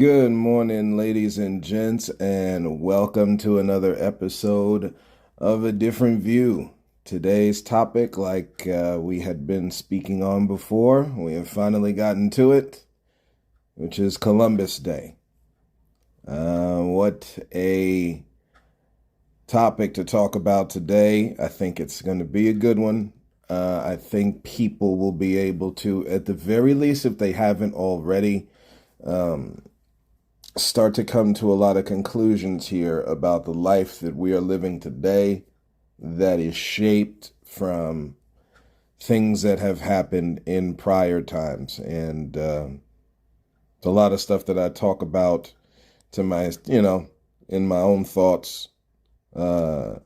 Good morning, ladies and gents, and welcome to another episode of A Different View. Today's topic, like we had been speaking on before, we have finally gotten to it, which is Columbus Day. What a topic to talk about today. I think it's going to be a good one. I think people will be able to, at the very least, if they haven't already, start to come to a lot of conclusions here about the life that we are living today that is shaped from things that have happened in prior times. And a lot of stuff that I talk about to my, in my own thoughts, to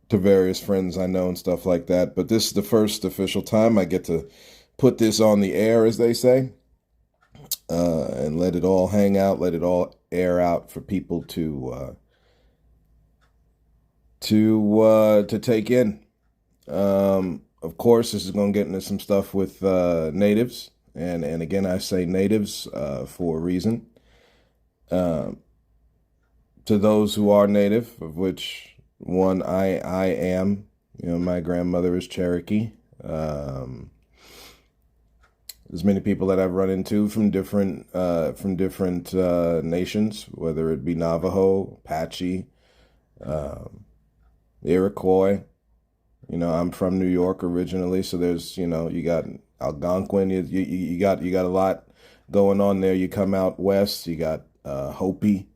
various friends I know and stuff like that. But this is the first official time I get to put this on the air, as they say. And let it all hang out, let it all air out for people to take in. Of course, this is going to get into some stuff with natives, and again, I say natives for a reason. To those who are native, of which one I am, my grandmother is Cherokee. There's many people that I've run into from different nations, whether it be Navajo, Apache, Iroquois. I'm from New York originally, so there's you got Algonquin. You got a lot going on there. You come out west, you got Hopi.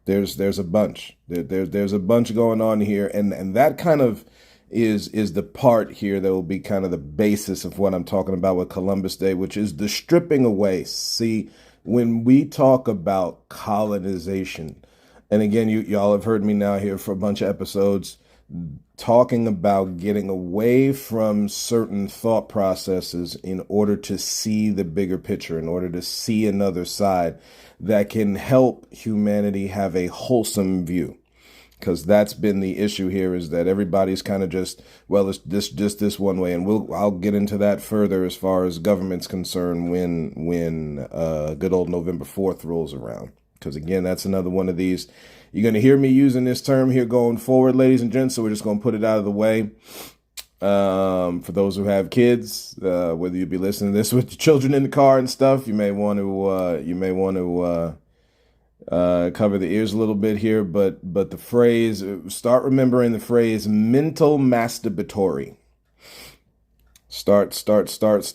There's a bunch. There's a bunch going on here, and that kind of is the part here that will be kind of the basis of what I'm talking about with Columbus Day, which is the stripping away. See, when we talk about colonization, and again, y'all have heard me now here for a bunch of episodes talking about getting away from certain thought processes in order to see the bigger picture, in order to see another side that can help humanity have a wholesome view. Because that's been the issue here, is that everybody's kind of just, well, it's this one way, and I'll get into that further as far as government's concerned when good old November 4th rolls around. Because again, that's another one of these. You're going to hear me using this term here going forward, ladies and gents. So we're just going to put it out of the way. For those who have kids, whether you be listening to this with your children in the car and stuff, you may want to cover the ears a little bit here, but the phrase, start remembering the phrase mental masturbatory. Start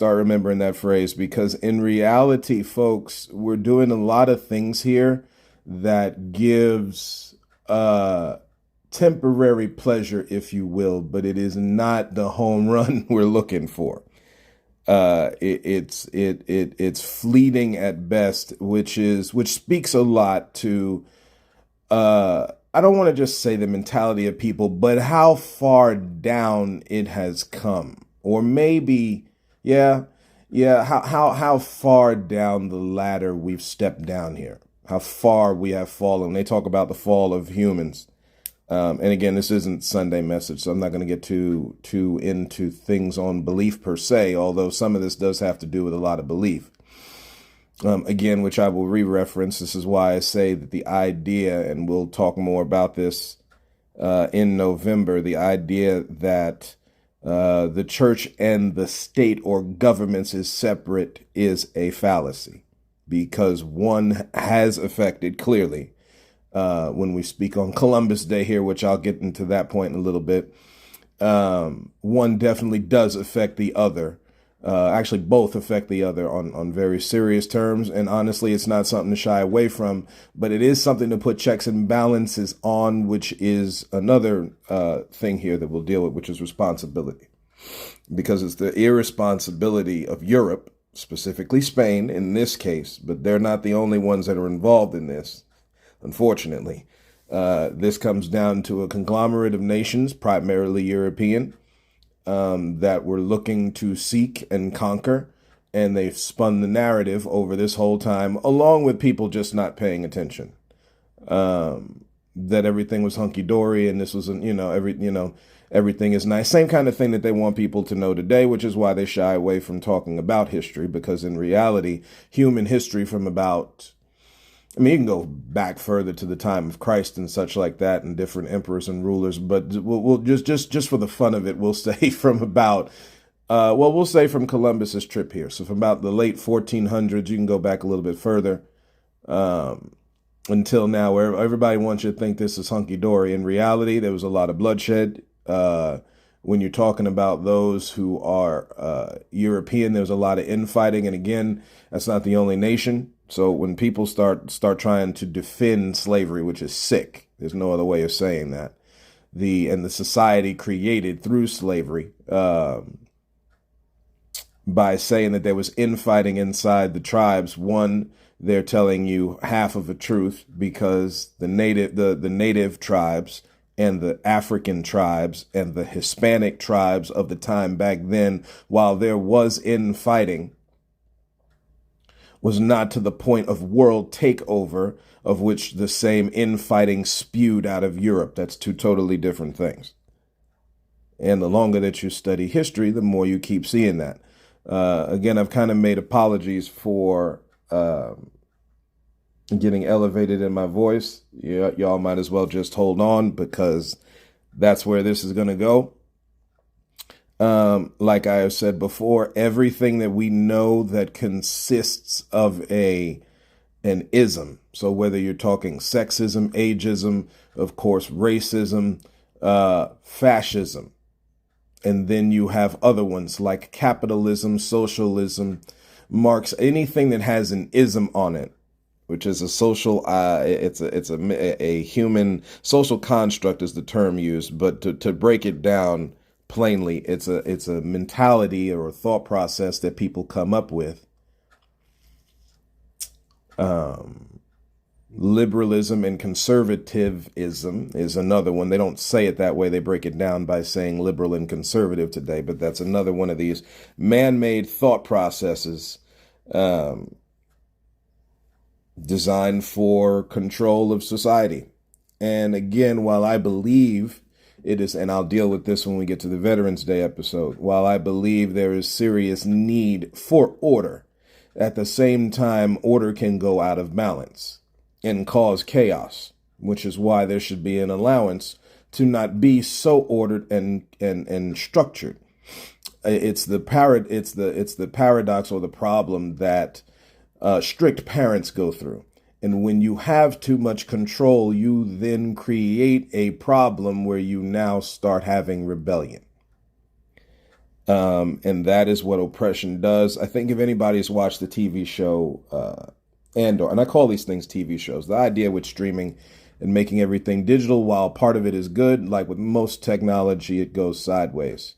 remembering that phrase, because in reality, folks, we're doing a lot of things here that gives temporary pleasure, if you will, but it is not the home run we're looking for. It's fleeting at best, which speaks a lot to I don't want to just say the mentality of people, but how far down it has come, or maybe how far down the ladder we've stepped down here, how far we have fallen. They talk about the fall of humans. And again, this isn't Sunday message, so I'm not going to get too into things on belief per se, although some of this does have to do with a lot of belief. Again, which I will re-reference. This is why I say that the idea, and we'll talk more about this in November, the idea that the church and the state or governments is separate is a fallacy, because one has affected clearly. When we speak on Columbus Day here, which I'll get into that point in a little bit, one definitely does affect the other. Actually, both affect the other on very serious terms. And honestly, it's not something to shy away from, but it is something to put checks and balances on, which is another thing here that we'll deal with, which is responsibility. Because it's the irresponsibility of Europe, specifically Spain in this case, but they're not the only ones that are involved in this. Unfortunately, this comes down to a conglomerate of nations, primarily European, that were looking to seek and conquer, and they've spun the narrative over this whole time, along with people just not paying attention. That everything was hunky dory, and this was, everything is nice. Same kind of thing that they want people to know today, which is why they shy away from talking about history, because in reality, human history from about, I mean, you can go back further to the time of Christ and such like that, and different emperors and rulers, but we'll just for the fun of it, we'll say from about, we'll say from Columbus's trip here. So from about the late 1400s, you can go back a little bit further, until now, where everybody wants you to think this is hunky-dory. In reality, there was a lot of bloodshed. When you're talking about those who are European, there's a lot of infighting. And again, that's not the only nation. So when people start trying to defend slavery, which is sick, there's no other way of saying that, the society created through slavery, by saying that there was infighting inside the tribes. One, they're telling you half of the truth, because the native tribes and the African tribes and the Hispanic tribes of the time back then, while there was infighting, was not to the point of world takeover, of which the same infighting spewed out of Europe. That's two totally different things. And the longer that you study history, the more you keep seeing that. Again, I've kind of made apologies for getting elevated in my voice. Y'all might as well just hold on, because that's where this is going to go. Like I have said before, everything that we know that consists of an ism. So whether you're talking sexism, ageism, of course, racism, fascism, and then you have other ones like capitalism, socialism, Marx, anything that has an ism on it, which is a social, it's a human social construct is the term used, but to break it down plainly, it's a mentality or a thought process that people come up with. Liberalism and conservatism is another one. They don't say it that way. They break it down by saying liberal and conservative today, but that's another one of these man-made thought processes, designed for control of society. And again, while I believe it is, and I'll deal with this when we get to the Veterans Day episode, while I believe there is serious need for order, at the same time, order can go out of balance and cause chaos, which is why there should be an allowance to not be so ordered and structured. It's the paradox or the problem that strict parents go through. And when you have too much control, you then create a problem where you now start having rebellion. And that is what oppression does. I think if anybody's watched the TV show Andor, and I call these things TV shows, the idea with streaming and making everything digital, while part of it is good, like with most technology, it goes sideways.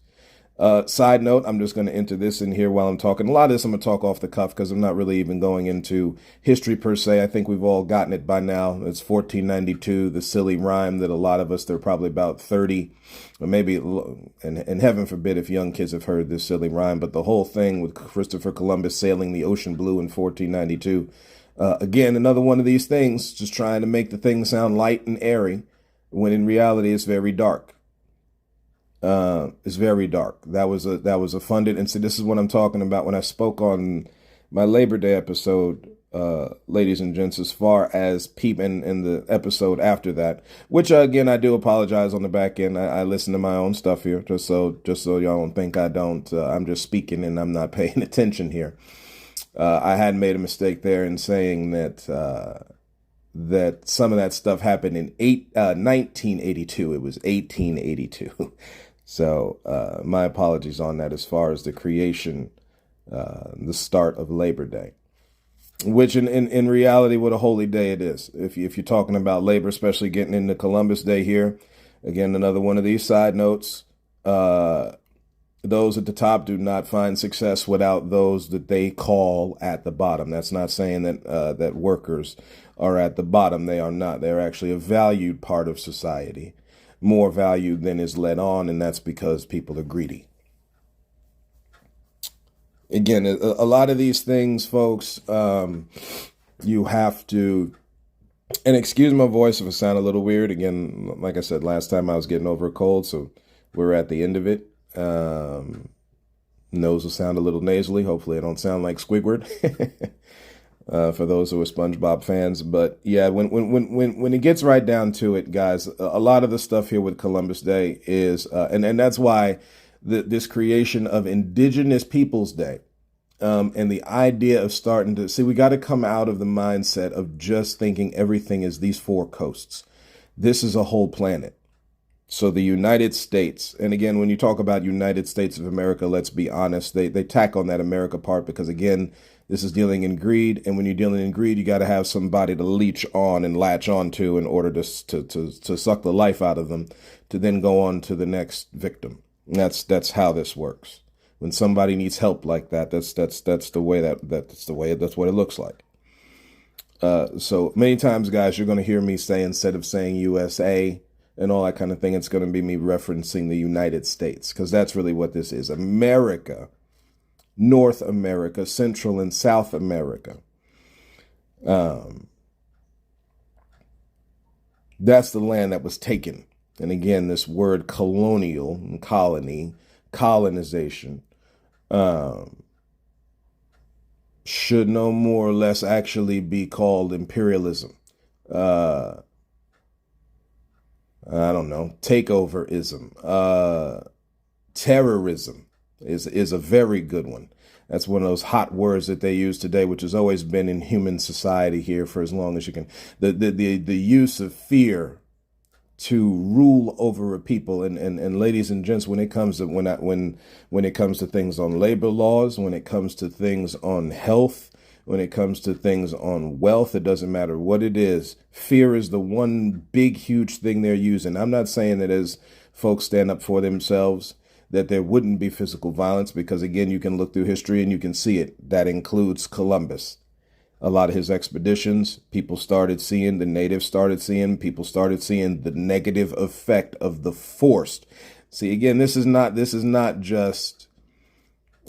Side note, I'm just going to enter this in here while I'm talking. A lot of this I'm going to talk off the cuff, because I'm not really even going into history per se. I think we've all gotten it by now. It's 1492, the silly rhyme that a lot of us, they're probably about 30, or maybe, and heaven forbid if young kids have heard this silly rhyme, but the whole thing with Christopher Columbus sailing the ocean blue in 1492. Again, another one of these things, just trying to make the thing sound light and airy, when in reality it's very dark. It's very dark. That was a funded, and so this is what I'm talking about when I spoke on my Labor Day episode, ladies and gents, as far as peeping in the episode after that, which again, I do apologize on the back end. I listen to my own stuff here, just so y'all don't think I'm just speaking and I'm not paying attention here. I had made a mistake there in saying that some of that stuff happened in 1982. It was 1882. So my apologies on that as far as the creation, the start of Labor Day, which in reality, what a holy day it is. If you're talking about labor, especially getting into Columbus Day here, again, another one of these side notes. Those at the top do not find success without those that they call at the bottom. That's not saying that workers are at the bottom. They are not. They're actually a valued part of society, more valued than is let on, and that's because people are greedy. Again, a lot of these things, folks, you have to, and excuse my voice if it sound a little weird. Again, like I said, last time I was getting over a cold, so We're at the end of it. Nose will sound a little nasally. Hopefully I don't sound like Squidward. For those who are SpongeBob fans. But yeah, when it gets right down to it, guys, a lot of the stuff here with Columbus Day is, and that's why this creation of Indigenous Peoples Day, and the idea of starting to see, we got to come out of the mindset of just thinking everything is these four coasts. This is a whole planet. So the United States, and again, when you talk about United States of America, let's be honest, they tack on that America part because, again, this is dealing in greed. And when you're dealing in greed, you got to have somebody to leech on and latch onto in order to suck the life out of them, to then go on to the next victim. And that's how this works. When somebody needs help like that, that's what it looks like. So many times, guys, you're going to hear me say, instead of saying USA and all that kind of thing, it's going to be me referencing the United States, because that's really what this is. America, North America, Central and South America. That's the land that was taken. And again, this word colonial and colony, colonization, should no more or less actually be called imperialism. I don't know, takeoverism, terrorism is a very good one. That's one of those hot words that they use today, which has always been in human society here for as long as you can. The use of fear to rule over a people, and ladies and gents, when it comes to when it comes to things on labor laws, when it comes to things on health, when it comes to things on wealth, it doesn't matter what it is. Fear is the one big, huge thing they're using. I'm not saying that as folks stand up for themselves, that there wouldn't be physical violence, because, again, you can look through history and you can see it. That includes Columbus. A lot of his expeditions, people started seeing, the natives started seeing, people started seeing the negative effect of the forced. See, again, this is not just,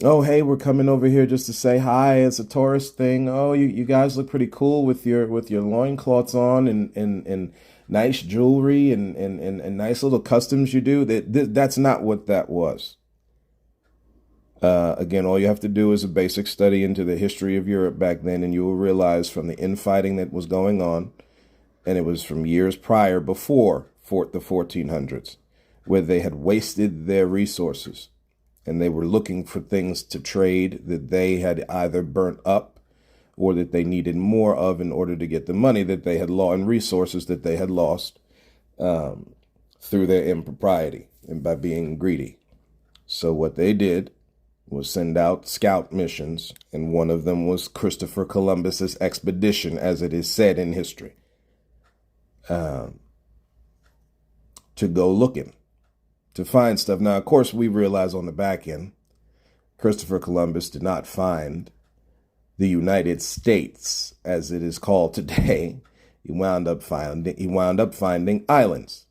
oh, hey, we're coming over here just to say hi. It's a tourist thing. Oh, you guys look pretty cool with your loincloths on and nice jewelry and nice little customs you do. That's not what that was. Again, all you have to do is a basic study into the history of Europe back then, and you will realize from the infighting that was going on, and it was from years prior, before the 1400s, where they had wasted their resources. And they were looking for things to trade that they had either burnt up or that they needed more of in order to get the money that they had lost and resources that they had lost through their impropriety and by being greedy. So what they did was send out scout missions, and one of them was Christopher Columbus's expedition, as it is said in history, to go looking, to find stuff. Now, of course, we realize on the back end, Christopher Columbus did not find the United States, as it is called today. He wound up finding islands.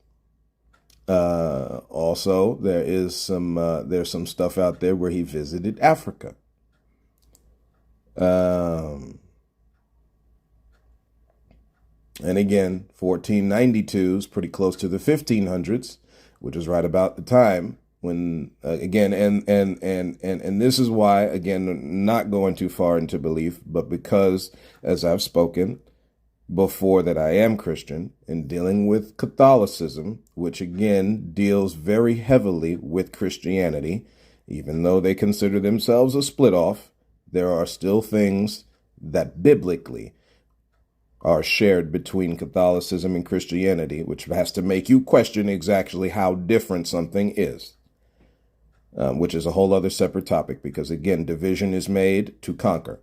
Also, there's some stuff out there where he visited Africa. And again, 1492 is pretty close to the 1500s, which is right about the time when, again, and this is why, again, not going too far into belief, but because, as I've spoken before, that I am Christian and dealing with Catholicism, which again deals very heavily with Christianity, even though they consider themselves a split off, there are still things that biblically are shared between Catholicism and Christianity, which has to make you question exactly how different something is, which is a whole other separate topic, because again, division is made to conquer.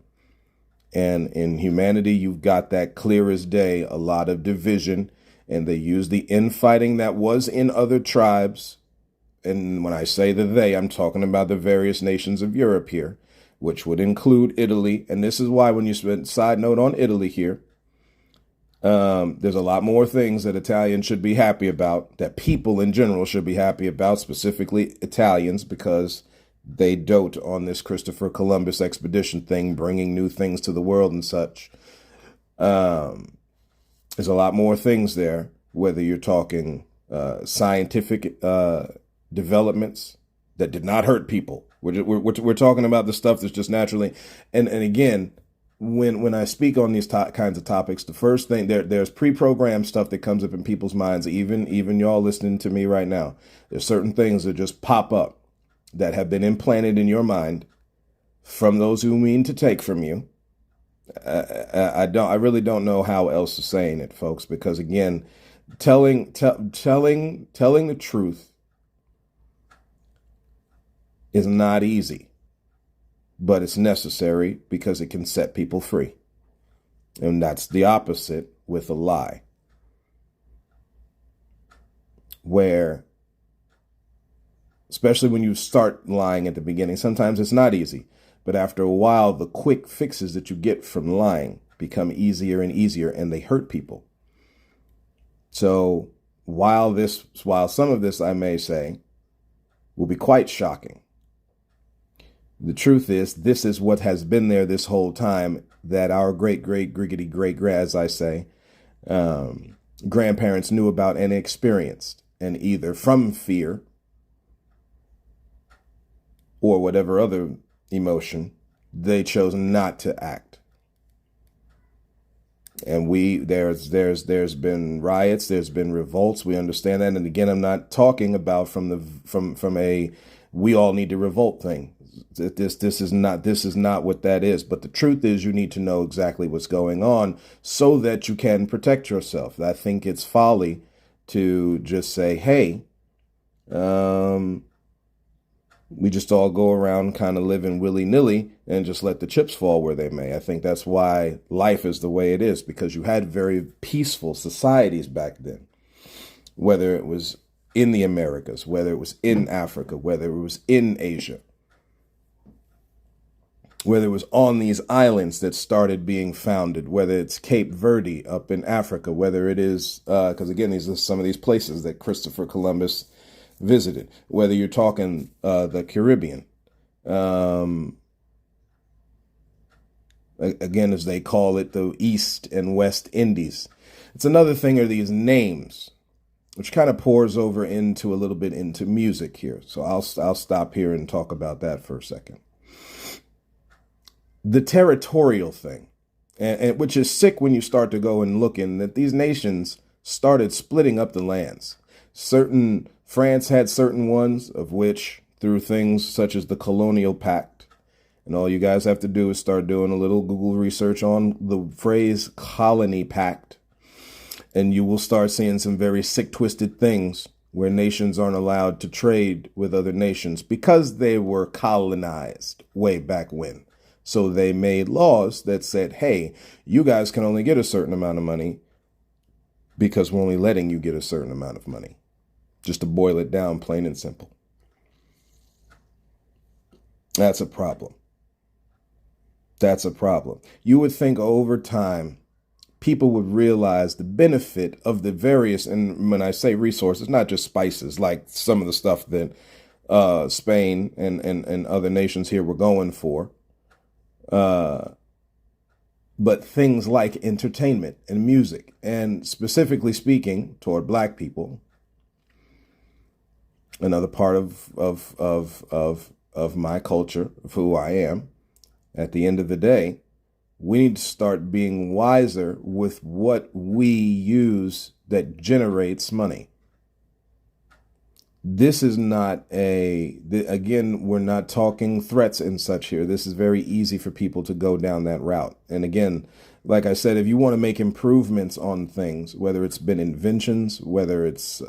And in humanity, you've got that clear as day, a lot of division, and they use the infighting that was in other tribes. And when I say the they, I'm talking about the various nations of Europe here, which would include Italy. And this is why, when you spend side note on Italy here, there's a lot more things that Italians should be happy about, that people in general should be happy about, specifically Italians, because they dote on this Christopher Columbus expedition thing, bringing new things to the world and such. There's a lot more things there, whether you're talking scientific developments that did not hurt people. We're talking about the stuff that's just naturally. And again, when I speak on these kinds of topics, the first thing there's pre-programmed stuff that comes up in people's minds. Even y'all listening to me right now, there's certain things that just pop up that have been implanted in your mind from those who mean to take from you. I really don't know how else to saying it, folks, because again, telling the truth is not easy, but it's necessary because it can set people free. And that's the opposite with a lie, where, especially when you start lying at the beginning, sometimes it's not easy. But after a while, the quick fixes that you get from lying become easier and easier, and they hurt people. So while some of this, I may say, will be quite shocking, the truth is, this is what has been there this whole time, that our great, as I say, grandparents knew about and experienced, and either from fear or whatever other emotion, they chose not to act. And there's been riots, there's been revolts. We understand that. And again, I'm not talking about from a we all need to revolt thing. This is not what that is. But the truth is, you need to know exactly what's going on so that you can protect yourself. I think it's folly to just say, hey, we just all go around kind of living willy-nilly and just let the chips fall where they may. I think that's why life is the way it is, because you had very peaceful societies back then, whether it was in the Americas, whether it was in Africa, whether it was in Asia, whether it was on these islands that started being founded, whether it's Cape Verde up in Africa, whether it is, because again, these are some of these places that Christopher Columbus visited, whether you're talking the Caribbean, again, as they call it, the East and West Indies. It's another thing are these names, which kind of pours over into a little bit into music here. So I'll stop here and talk about that for a second. The territorial thing, and which is sick when you start to go and look in that these nations started splitting up the lands. France had certain ones, of which through things such as the Colonial Pact, and all you guys have to do is start doing a little Google research on the phrase Colony Pact, and you will start seeing some very sick, twisted things where nations aren't allowed to trade with other nations because they were colonized way back when. So they made laws that said, hey, you guys can only get a certain amount of money because we're only letting you get a certain amount of money. Just to boil it down, plain and simple. That's a problem. That's a problem. You would think over time, people would realize the benefit of the various, and when I say resources, not just spices, like some of the stuff that Spain and other nations here were going for, but things like entertainment and music, and specifically speaking toward Black people. Another part of my culture, of who I am, at the end of the day, we need to start being wiser with what we use that generates money. This is not again, we're not talking threats and such here. This is very easy for people to go down that route. And again, like I said, if you want to make improvements on things, whether it's been inventions, whether it's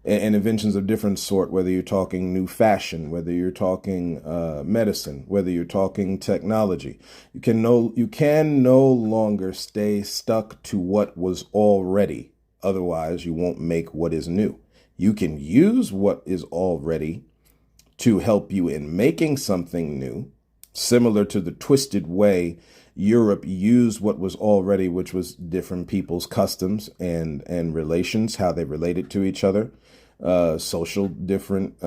and inventions of different sort, whether you're talking new fashion, whether you're talking medicine, whether you're talking technology, you can no longer stay stuck to what was already. Otherwise, you won't make what is new. You can use what is already to help you in making something new, similar to the twisted way Europe used what was already, which was different people's customs and relations, how they related to each other. Social different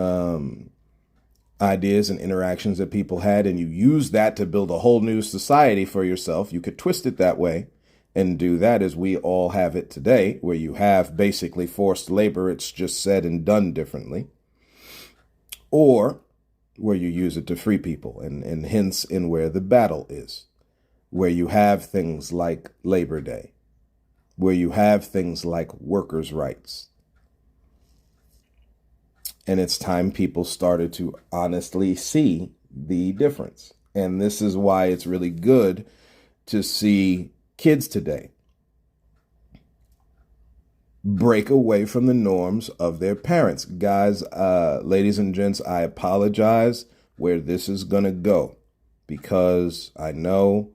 ideas and interactions that people had, and you use that to build a whole new society for yourself. You could twist it that way and do that as we all have it today, where you have basically forced labor. It's just said and done differently. or where you use it to free people, and hence in where the battle is, where you have things like Labor Day, where you have things like workers' rights. And it's time people started to honestly see the difference. And this is why it's really good to see kids today break away from the norms of their parents. Guys, ladies and gents, I apologize where this is going to go, because I know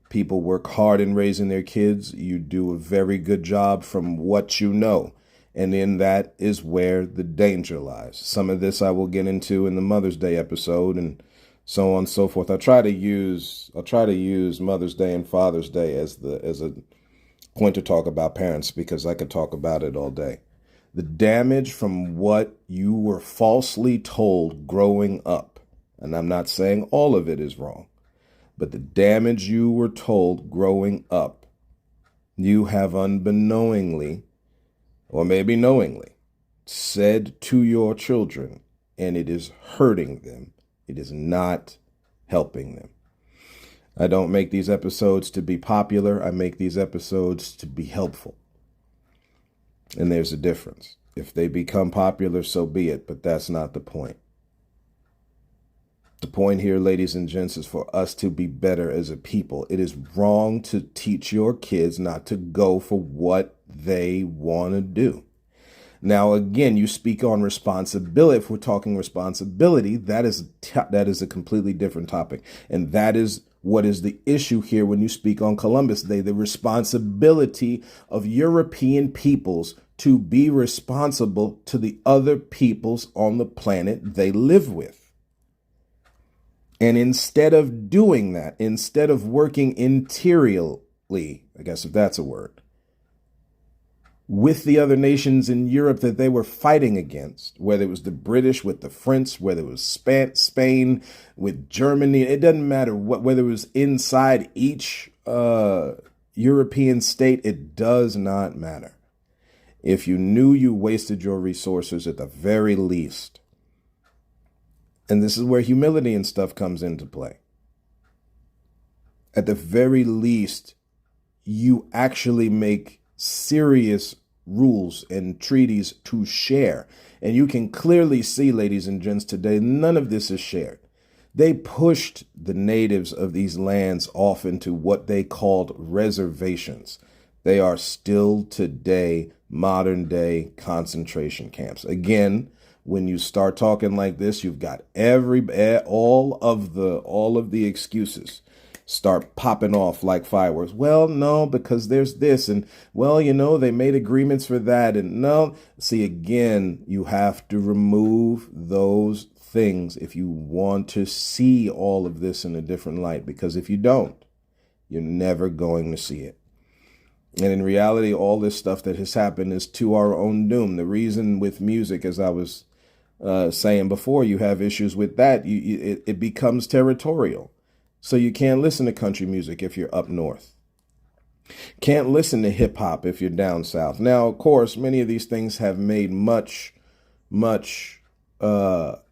people work hard in raising their kids. You do a very good job from what you know. And in that is where the danger lies. Some of this I will get into in the Mother's Day episode and so on and so forth. I'll try to use Mother's Day and Father's Day as a point to talk about parents, because I could talk about it all day. The damage from what you were falsely told growing up, and I'm not saying all of it is wrong, but the damage you were told growing up, you have unbeknowingly, or maybe knowingly, said to your children, and it is hurting them. It is not helping them. I don't make these episodes to be popular. I make these episodes to be helpful. And there's a difference. If they become popular, so be it, but that's not the point. The point here, ladies and gents, is for us to be better as a people. It is wrong to teach your kids not to go for what they want to do. Now, again, you speak on responsibility. If we're talking responsibility, that is a completely different topic. And that is what is the issue here when you speak on Columbus Day, the responsibility of European peoples to be responsible to the other peoples on the planet they live with. And instead of doing that, instead of working interiorly, I guess if that's a word, with the other nations in Europe that they were fighting against, whether it was the British with the French, whether it was Spain with Germany, it doesn't matter whether it was inside each European state, it does not matter. If you knew you wasted your resources at the very least, and this is where humility and stuff comes into play, at the very least, you actually make serious rules and treaties to share. And you can clearly see, ladies and gents, today, none of this is shared. They pushed the natives of these lands off into what they called reservations. They are still today modern day concentration camps. Again, when you start talking like this, you've got all of the excuses start popping off like fireworks. Well, no, because there's this, and well, they made agreements for that, and no. See, again, you have to remove those things if you want to see all of this in a different light, because if you don't, you're never going to see it. And in reality, all this stuff that has happened is to our own doom. The reason with music, as I was saying before, you have issues with that. It becomes territorial. So you can't listen to country music if you're up north. Can't listen to hip hop if you're down south. Now, of course, many of these things have made much, as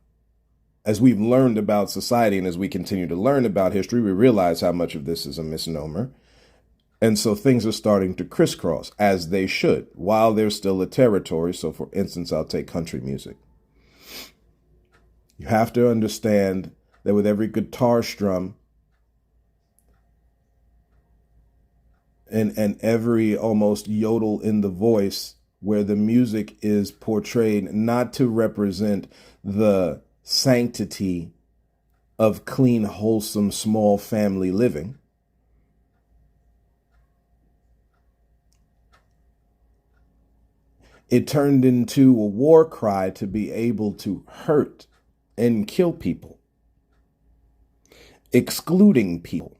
we've learned about society and as we continue to learn about history, we realize how much of this is a misnomer. And so things are starting to crisscross, as they should, while there's still a territory. So, for instance, I'll take country music. You have to understand that with every guitar strum and every almost yodel in the voice, where the music is portrayed not to represent the sanctity of clean, wholesome, small family living, it turned into a war cry to be able to hurt and kill people, excluding people.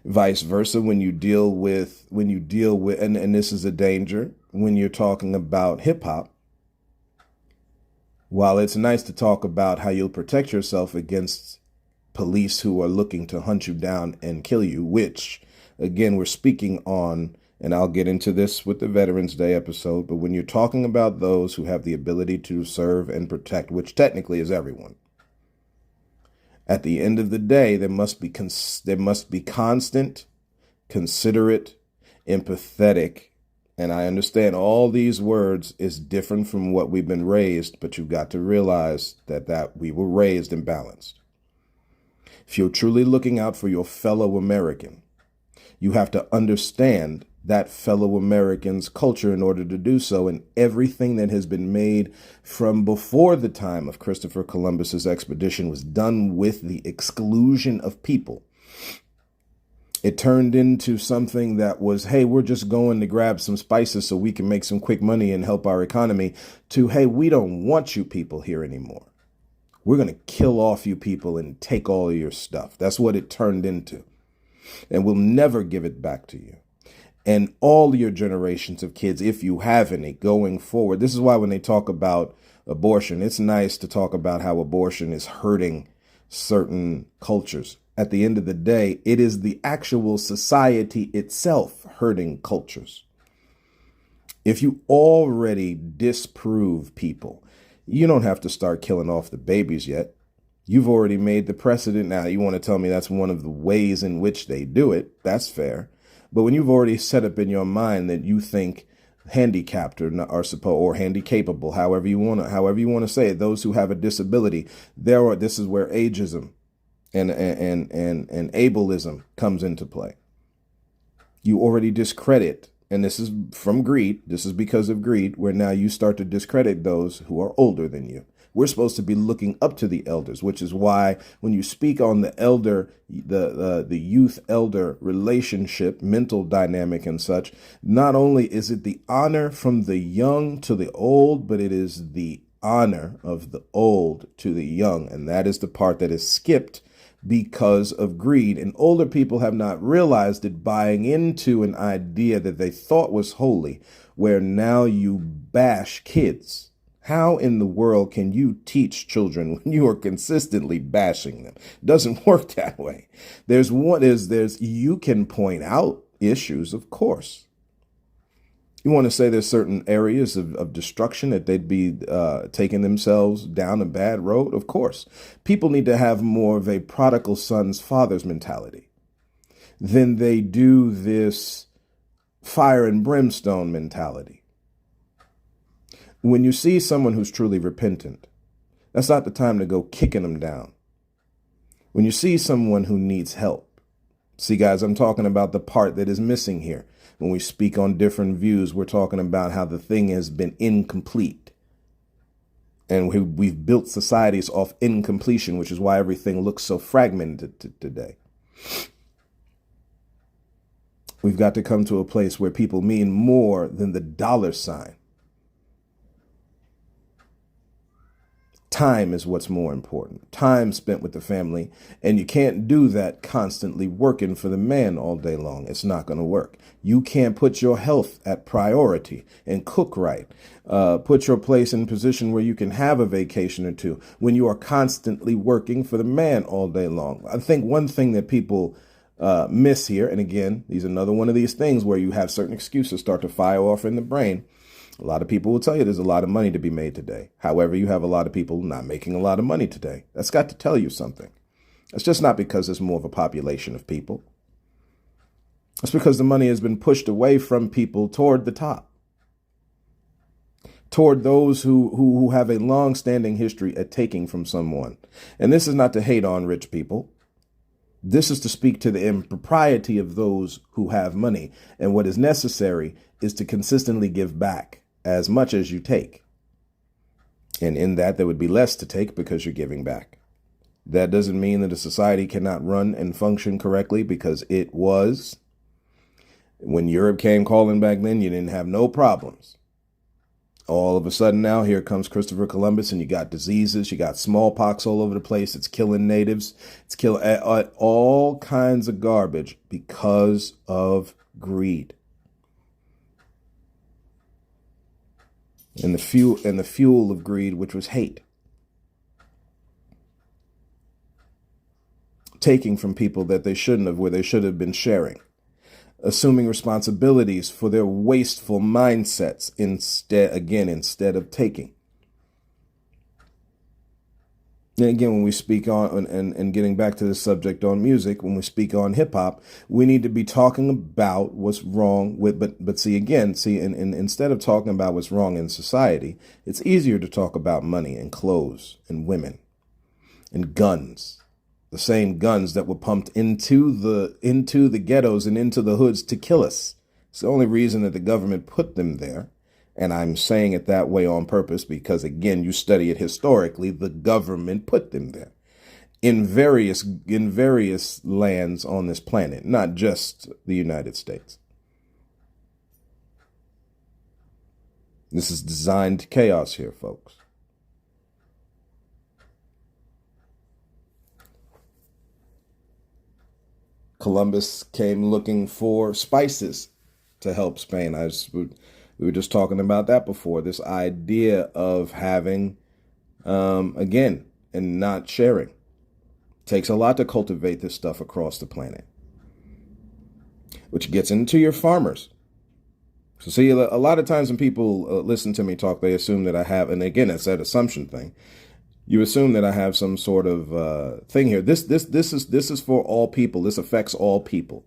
Vice versa, when you deal with, and this is a danger when you're talking about hip hop. While it's nice to talk about how you'll protect yourself against police who are looking to hunt you down and kill you, which, again, we're speaking on And I'll get into this with the Veterans Day episode, but when you're talking about those who have the ability to serve and protect, which technically is everyone, at the end of the day, there must be constant, considerate, empathetic. And I understand all these words is different from what we've been raised, but you've got to realize that we were raised and balanced. If you're truly looking out for your fellow American, you have to understand that fellow American's culture in order to do so. And everything that has been made from before the time of Christopher Columbus's expedition was done with the exclusion of people. It turned into something that was, hey, we're just going to grab some spices so we can make some quick money and help our economy, to, hey, we don't want you people here anymore. We're going to kill off you people and take all your stuff. That's what it turned into. And we'll never give it back to you. And all your generations of kids, if you have any, going forward. This is why when they talk about abortion, it's nice to talk about how abortion is hurting certain cultures. At the end of the day, it is the actual society itself hurting cultures. If you already disprove people, you don't have to start killing off the babies yet. You've already made the precedent. Now, you want to tell me that's one of the ways in which they do it. That's fair. But when you've already set up in your mind that you think handicapped or handicapable, however you want to say it, those who have a disability, this is where ageism and ableism comes into play. You already discredit, and this is from greed. This is because of greed, where now you start to discredit those who are older than you. We're supposed to be looking up to the elders, which is why when you speak on the elder, the youth elder relationship, mental dynamic and such, not only is it the honor from the young to the old, but it is the honor of the old to the young. And that is the part that is skipped because of greed. And older people have not realized it, buying into an idea that they thought was holy, where now you bash kids. How in the world can you teach children when you are consistently bashing them? It doesn't work that way. You can point out issues, of course. You want to say there's certain areas of destruction that they'd be taking themselves down a bad road? Of course. People need to have more of a prodigal son's father's mentality than they do this fire and brimstone mentality. When you see someone who's truly repentant, that's not the time to go kicking them down. When you see someone who needs help, see, guys, I'm talking about the part that is missing here. When we speak on different views, we're talking about how the thing has been incomplete. And we've built societies off incompletion, which is why everything looks so fragmented today. We've got to come to a place where people mean more than the dollar sign. Time is what's more important. Time spent with the family. And you can't do that constantly working for the man all day long. It's not going to work. You can't put your health at priority and cook right. Put your place in a position where you can have a vacation or two when you are constantly working for the man all day long. I think one thing that people miss here, and again, these are another one of these things where you have certain excuses start to fire off in the brain. A lot of people will tell you there's a lot of money to be made today. However, you have a lot of people not making a lot of money today. That's got to tell you something. It's just not because there's more of a population of people. It's because the money has been pushed away from people toward the top, toward those who have a long-standing history at taking from someone. And this is not to hate on rich people. This is to speak to the impropriety of those who have money. And what is necessary is to consistently give back as much as you take. And in that, there would be less to take because you're giving back. That doesn't mean that a society cannot run and function correctly, because it was. When Europe came calling back then, you didn't have no problems. All of a sudden now, here comes Christopher Columbus, and you got diseases, you got smallpox all over the place. It's killing natives. It's killing all kinds of garbage because of greed. And the fuel of greed, which was hate. Taking from people that they shouldn't have, where they should have been sharing. assuming responsibilities for their wasteful mindsets instead of taking. And again, when we speak on, and getting back to the subject on music, when we speak on hip hop, we need to be talking about what's wrong with, but see, instead of talking about what's wrong in society, it's easier to talk about money and clothes and women and guns, the same guns that were pumped into the ghettos and into the hoods to kill us. It's the only reason that the government put them there. And I'm saying it that way on purpose because, again, you study it historically, the government put them there in various lands on this planet, not just the United States. This is designed chaos here, folks. Columbus came looking for spices to help Spain. We were just talking about that before. This idea of having, again, and not sharing. Takes a lot to cultivate this stuff across the planet. Which gets into your farmers. So see, a lot of times when people listen to me talk, they assume that I have, and again, it's that assumption thing. You assume that I have some sort of thing here. This is for all people. This affects all people.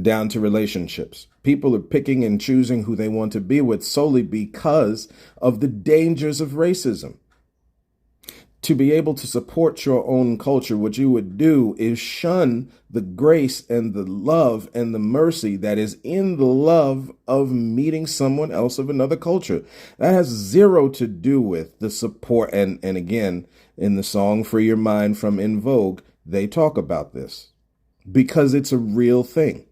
Down to relationships. People are picking and choosing who they want to be with solely because of the dangers of racism. To be able to support your own culture, what you would do is shun the grace and the love and the mercy that is in the love of meeting someone else of another culture. That has zero to do with the support. And again, in the song Free Your Mind from In Vogue, they talk about this because it's a real thing.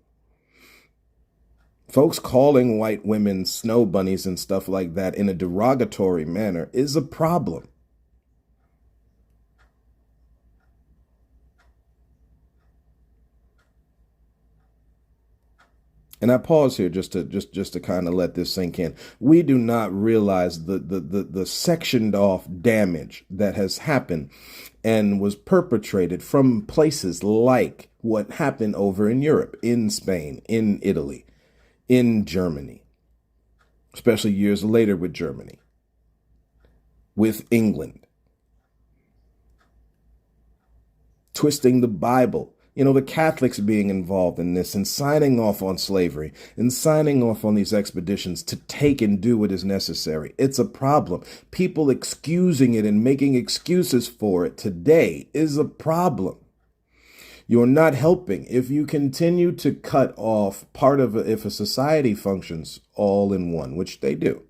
Folks calling white women snow bunnies and stuff like that in a derogatory manner is a problem. And I pause here just to kind of let this sink in. We do not realize the sectioned off damage that has happened and was perpetrated from places like what happened over in Europe, in Spain, in Italy, in Germany, especially years later with Germany, with England, twisting the Bible. You know, the Catholics being involved in this and signing off on slavery and signing off on these expeditions to take and do what is necessary. It's a problem. People excusing it and making excuses for it today is a problem. You're not helping if you continue to cut off part of if a society functions all in one, which they do.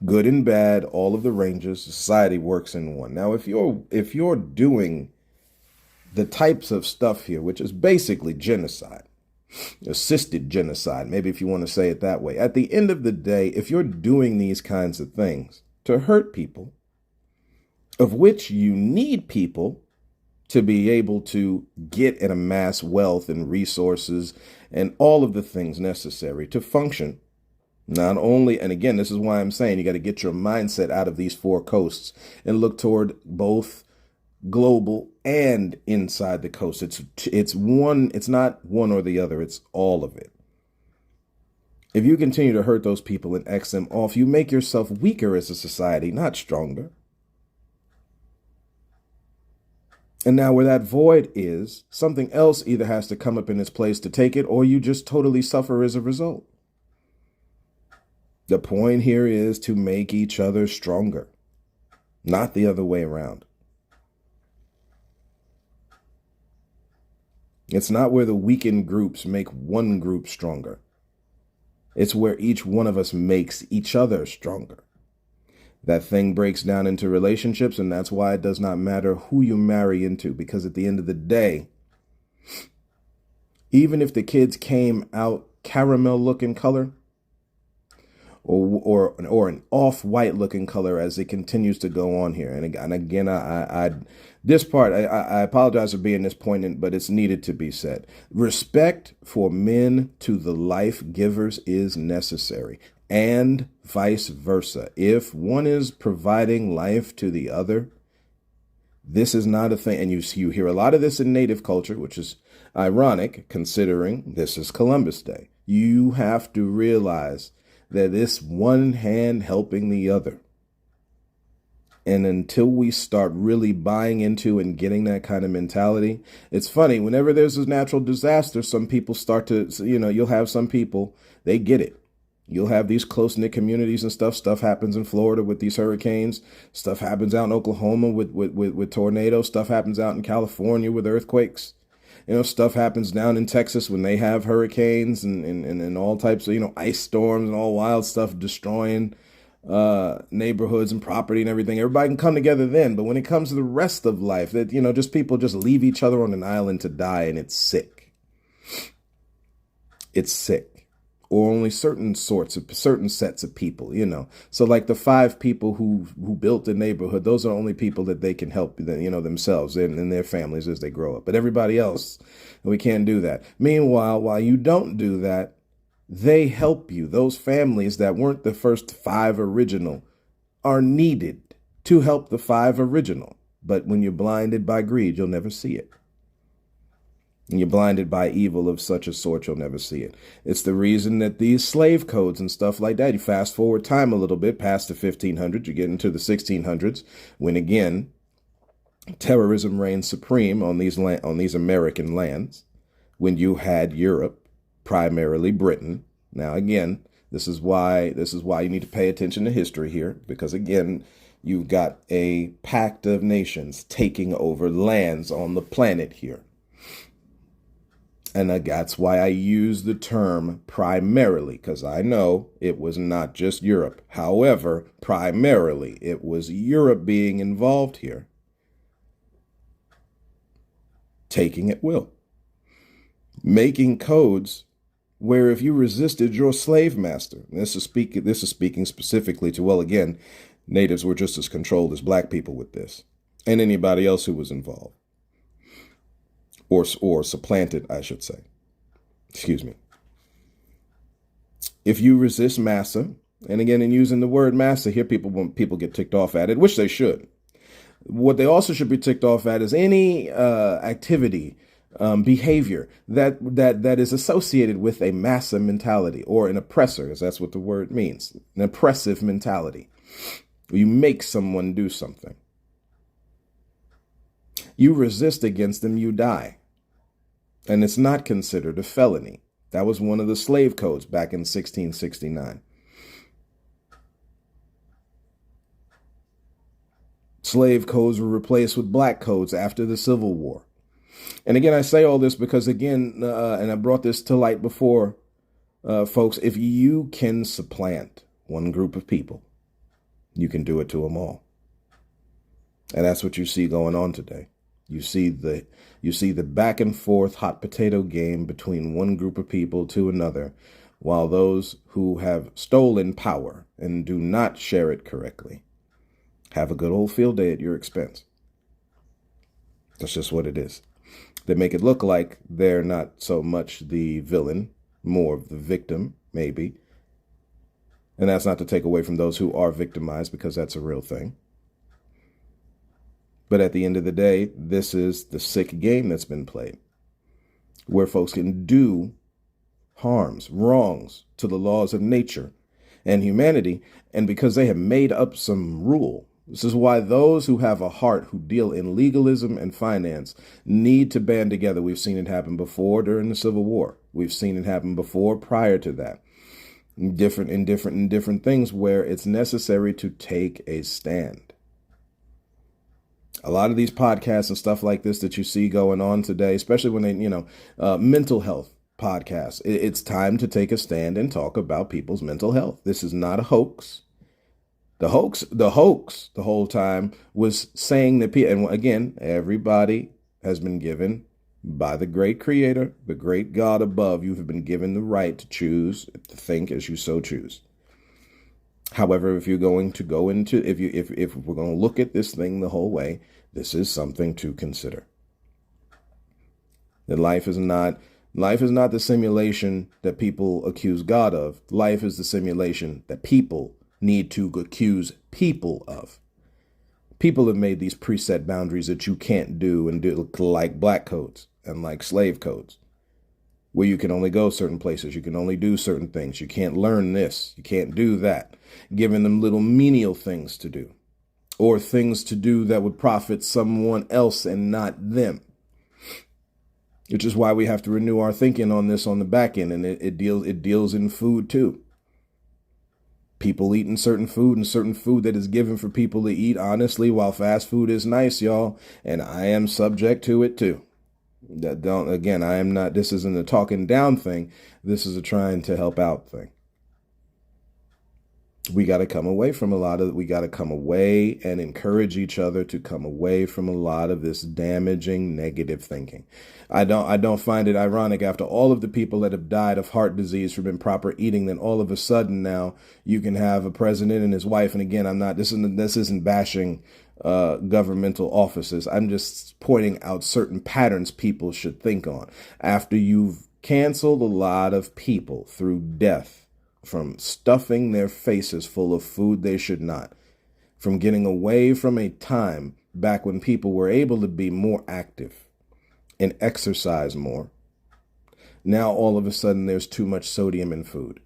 Good and bad, all of the ranges, society works in one. Now, if you're doing the types of stuff here, which is basically genocide, assisted genocide, maybe if you want to say it that way. At the end of the day, if you're doing these kinds of things to hurt people, of which you need people to be able to get and amass wealth and resources and all of the things necessary to function, not only, and again, this is why I'm saying you got to get your mindset out of these four coasts and look toward both global and inside the coast. It's one, it's not one or the other, it's all of it. If you continue to hurt those people and X them off, you make yourself weaker as a society, not stronger. And now where that void is, something else either has to come up in its place to take it, or you just totally suffer as a result. The point here is to make each other stronger, not the other way around. It's not where the weakened groups make one group stronger. It's where each one of us makes each other stronger. That thing breaks down into relationships, and that's why it does not matter who you marry into, because at the end of the day, even if the kids came out caramel looking color or an off-white looking color as it continues to go on here. And again, this part, I apologize for being this poignant, but it's needed to be said. Respect for men to the life givers is necessary, and vice versa. If one is providing life to the other, This is not a thing. And you hear a lot of this in Native culture, which is ironic considering this is Columbus Day. You have to realize that it's one hand helping the other. And until we start really buying into and getting that kind of mentality, it's funny, whenever there's a natural disaster, some people start to, you'll have some people, they get it. You'll have these close-knit communities and stuff. Stuff happens in Florida with these hurricanes. Stuff happens out in Oklahoma with tornadoes. Stuff happens out in California with earthquakes. Stuff happens down in Texas when they have hurricanes and all types of, ice storms and all wild stuff destroying neighborhoods and property and everything. Everybody can come together then. But when it comes to the rest of life, that, just people just leave each other on an island to die, and it's sick. It's sick. Or only certain sets of people, So like the 5 people who built the neighborhood, those are the only people that they can help, themselves and their families as they grow up. But everybody else, we can't do that. Meanwhile, while you don't do that, they help you. Those families that weren't the first 5 original are needed to help the 5 original. But when you're blinded by greed, you'll never see it. And you're blinded by evil of such a sort, you'll never see it. It's the reason that these slave codes and stuff like that, you fast forward time a little bit past the 1500s, you get into the 1600s, when again, terrorism reigned supreme on these American lands, when you had Europe, primarily Britain. Now, again, this is why you need to pay attention to history here, because again, you've got a pact of nations taking over lands on the planet here. And that's why I use the term primarily, because I know it was not just Europe. However, primarily, it was Europe being involved here, taking at will, making codes where if you resisted your slave master, and this is speaking specifically to, well, again, natives were just as controlled as black people with this, and anybody else who was involved. Or supplanted, I should say. Excuse me. If you resist massa, and again, in using the word massa here, when people get ticked off at it, which they should. What they also should be ticked off at is any activity, behavior that is associated with a massa mentality or an oppressor, as that's what the word means, an oppressive mentality. You make someone do something. You resist against them, you die. And it's not considered a felony. That was one of the slave codes back in 1669. Slave codes were replaced with black codes after the Civil War. And again, I say all this because, again, and I brought this to light before, folks, if you can supplant one group of people, you can do it to them all. And that's what you see going on today. You see the back and forth hot potato game between one group of people to another, while those who have stolen power and do not share it correctly have a good old field day at your expense. That's just what it is. They make it look like they're not so much the villain, more of the victim, maybe. And that's not to take away from those who are victimized, because that's a real thing. But at the end of the day, this is the sick game that's been played, where folks can do harms, wrongs to the laws of nature and humanity. And because they have made up some rule, this is why those who have a heart, who deal in legalism and finance, need to band together. We've seen it happen before during the Civil War. We've seen it happen before prior to that. Different things where it's necessary to take a stand. A lot of these podcasts and stuff like this that you see going on today, especially when they, mental health podcasts, it's time to take a stand and talk about people's mental health. This is not a hoax. The hoax the whole time was saying that people, and again, everybody has been given by the great creator, the great God above, you have been given the right to choose, to think as you so choose. However, if you're going to go into, if we're going to look at this thing the whole way, this is something to consider. That life is not the simulation that people accuse God of. Life is the simulation that people need to accuse people of. People have made these preset boundaries that you can't do and do, like black codes and like slave codes, where you can only go certain places. You can only do certain things. You can't learn this. You can't do that. Giving them little menial things to do, or things to do that would profit someone else and not them. Which is why we have to renew our thinking on this on the back end. And it deals in food too. People eating certain food and certain food that is given for people to eat, honestly, while fast food is nice, y'all. And I am subject to it too. I am not, this isn't a talking down thing. This is a trying to help out thing. We got to come away from we got to come away and encourage each other to come away from a lot of this damaging, negative thinking. I don't find it ironic after all of the people that have died of heart disease from improper eating, then all of a sudden now you can have a president and his wife. And again, this isn't bashing governmental offices. I'm just pointing out certain patterns people should think on. After you've canceled a lot of people through death, from stuffing their faces full of food they should not, from getting away from a time back when people were able to be more active and exercise more. Now, all of a sudden, there's too much sodium in food.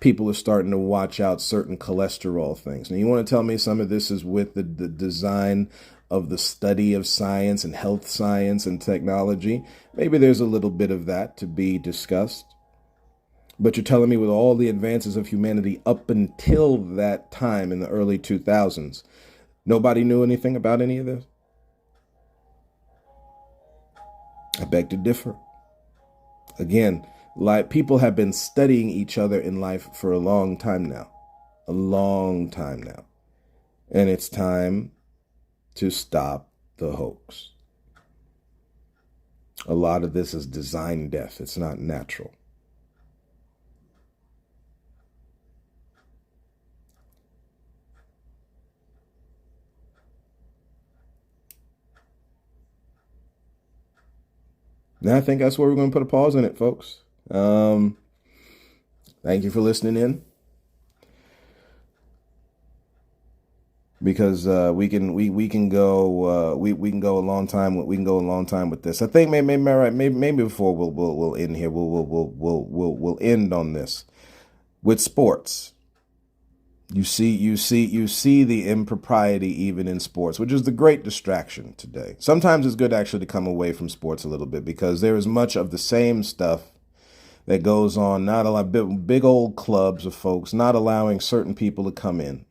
People are starting to watch out certain cholesterol things. Now, you want to tell me some of this is with the design of the study of science and health science and technology? Maybe there's a little bit of that to be discussed. But you're telling me with all the advances of humanity up until that time in the early 2000s, nobody knew anything about any of this? I beg to differ. Again, people have been studying each other in life for a long time now. A long time now. And it's time to stop the hoax. A lot of this is design death. It's not natural. Now, I think that's where we're going to put a pause in it, folks. Thank you for listening in. Because we can go a long time. We can go a long time with this. I think maybe before we'll end here. We'll end on this with sports. You see the impropriety even in sports, which is the great distraction today. Sometimes it's good actually to come away from sports a little bit, because there is much of the same stuff that goes on. Not a lot, big old clubs of folks not allowing certain people to come in,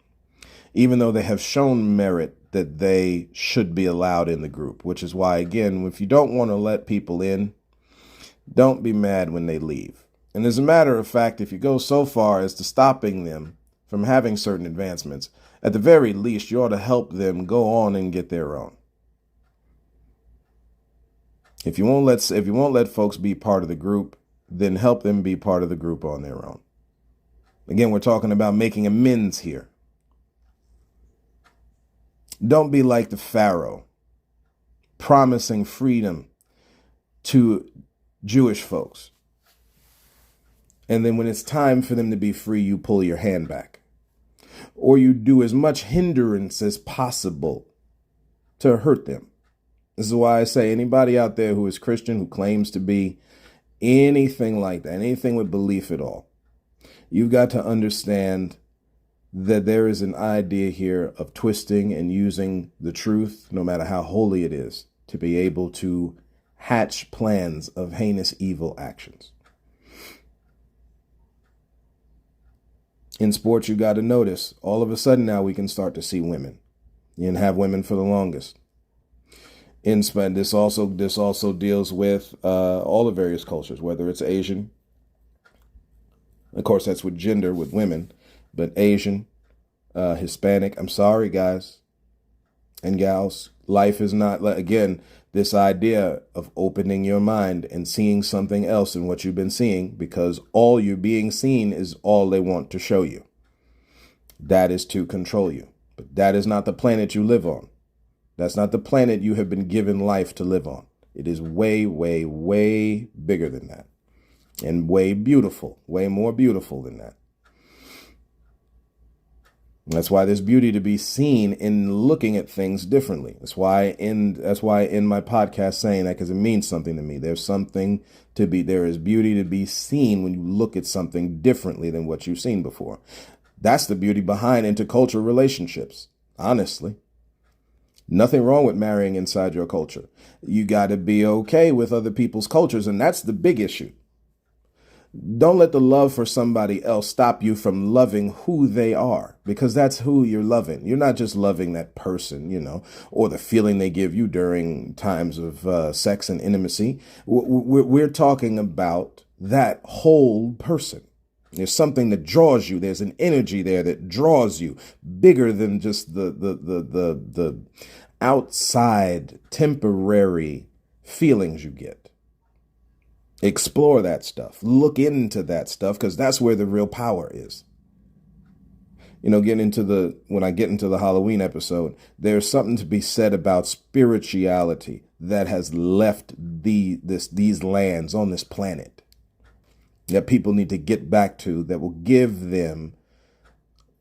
even though they have shown merit that they should be allowed in the group, which is why, again, if you don't want to let people in, don't be mad when they leave. And as a matter of fact, if you go so far as to stopping them from having certain advancements, at the very least, you ought to help them go on and get their own. If you won't let folks be part of the group, then help them be part of the group on their own. Again, we're talking about making amends here. Don't be like the Pharaoh, promising freedom to Jewish folks. And then when it's time for them to be free, you pull your hand back. Or you do as much hindrance as possible to hurt them. This is why I say anybody out there who is Christian, who claims to be anything like that, anything with belief at all, you've got to understand that there is an idea here of twisting and using the truth, no matter how holy it is, to be able to hatch plans of heinous evil actions. In sports, you got to notice, all of a sudden now we can start to see women. You didn't have women for the longest. In Spain, this also deals with all the various cultures, whether it's Asian. Of course, that's with gender, with women, but Asian, Hispanic. I'm sorry, guys and gals. Life is not, again, this idea of opening your mind and seeing something else in what you've been seeing, because all you're being seen is all they want to show you. That is to control you. But that is not the planet you live on. That's not the planet you have been given life to live on. It is way, way, way bigger than that. And way beautiful, way more beautiful than that. That's why there's beauty to be seen in looking at things differently. That's why in my podcast saying that, because it means something to me. There is beauty to be seen when you look at something differently than what you've seen before. That's the beauty behind intercultural relationships. Honestly, nothing wrong with marrying inside your culture. You got to be okay with other people's cultures, and that's the big issue. Don't let the love for somebody else stop you from loving who they are, because that's who you're loving. You're not just loving that person, or the feeling they give you during times of sex and intimacy. We're talking about that whole person. There's something that draws you. There's an energy there that draws you, bigger than just the outside temporary feelings you get. Explore that stuff. Look into that stuff, because that's where the real power is. When I get into the Halloween episode, there's something to be said about spirituality that has left these lands on this planet that people need to get back to, that will give them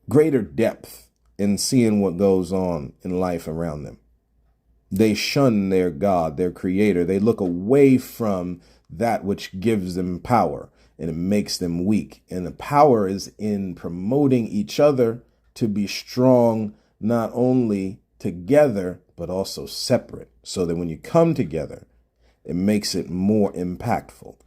greater depth in seeing what goes on in life around them. They shun their God, their creator. They look away from that which gives them power, and it makes them weak. And the power is in promoting each other to be strong, not only together, but also separate, so that when you come together, it makes it more impactful.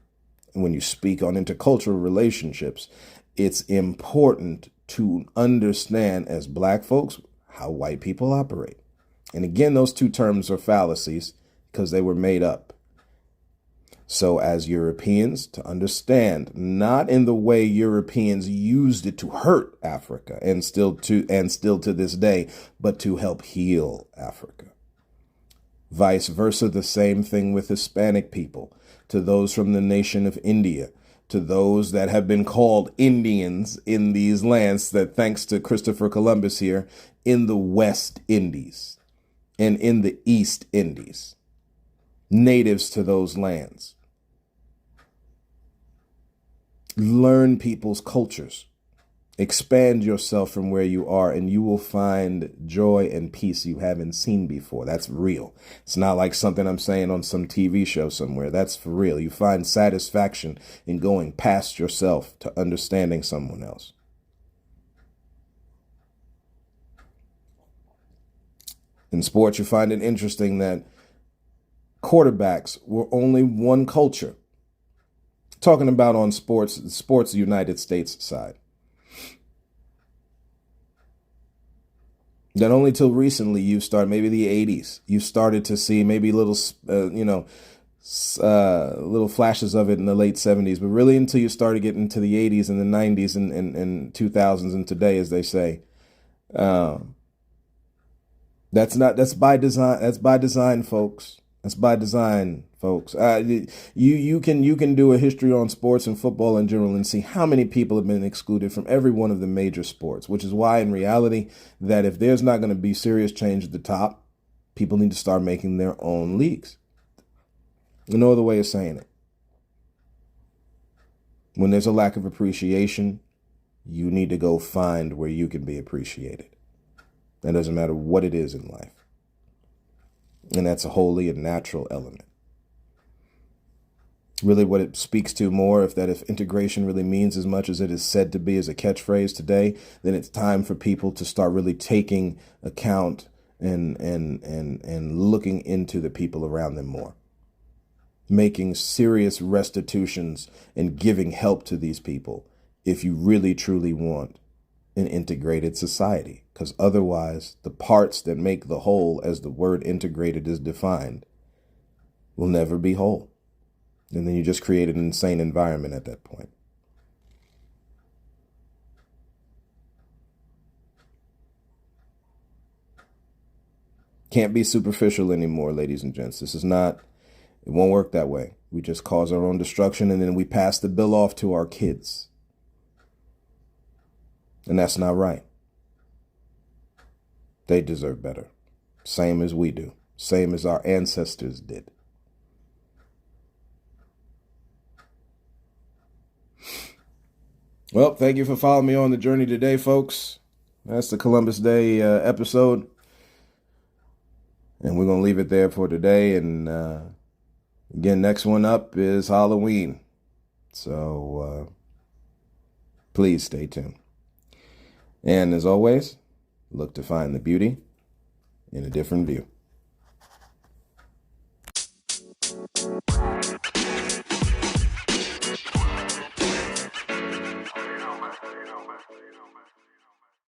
And when you speak on intercultural relationships, it's important to understand, as Black folks, how white people operate. And again, those two terms are fallacies because they were made up. So as Europeans, to understand, not in the way Europeans used it to hurt Africa and still to this day, but to help heal Africa. Vice versa, the same thing with Hispanic people, to those from the nation of India, to those that have been called Indians in these lands, that thanks to Christopher Columbus here, in the West Indies and in the East Indies, natives to those lands. Learn people's cultures. Expand yourself from where you are, and you will find joy and peace you haven't seen before. That's real. It's not like something I'm saying on some TV show somewhere. That's for real. You find satisfaction in going past yourself to understanding someone else. In sports, you find it interesting that quarterbacks were only one culture. Talking about on sports United States side. That only till recently you've started, maybe the 80s, you started to see maybe little flashes of it in the late 70s, but really until you started getting into the 80s and the 90s and 2000s and today, as they say. That's by design. That's by design, folks. That's by design, folks. You can do a history on sports and football in general and see how many people have been excluded from every one of the major sports, which is why in reality that if there's not going to be serious change at the top, people need to start making their own leagues. No other way of saying it. When there's a lack of appreciation, you need to go find where you can be appreciated. That doesn't matter what it is in life. And that's a holy and natural element. Really what it speaks to more, if integration really means as much as it is said to be as a catchphrase today, then it's time for people to start really taking account and looking into the people around them more. Making serious restitutions and giving help to these people if you really truly want an integrated society, because otherwise the parts that make the whole, as the word integrated is defined, will never be whole. And then you just create an insane environment at that point. Can't be superficial anymore, ladies and gents. It won't work that way. We just cause our own destruction, and then we pass the bill off to our kids. And that's not right. They deserve better. Same as we do. Same as our ancestors did. Well, thank you for following me on the journey today, folks. that's the Columbus Day episode. And we're going to leave it there for today. And again, next one up is Halloween. So please stay tuned. And as always, look to find the beauty in a different view.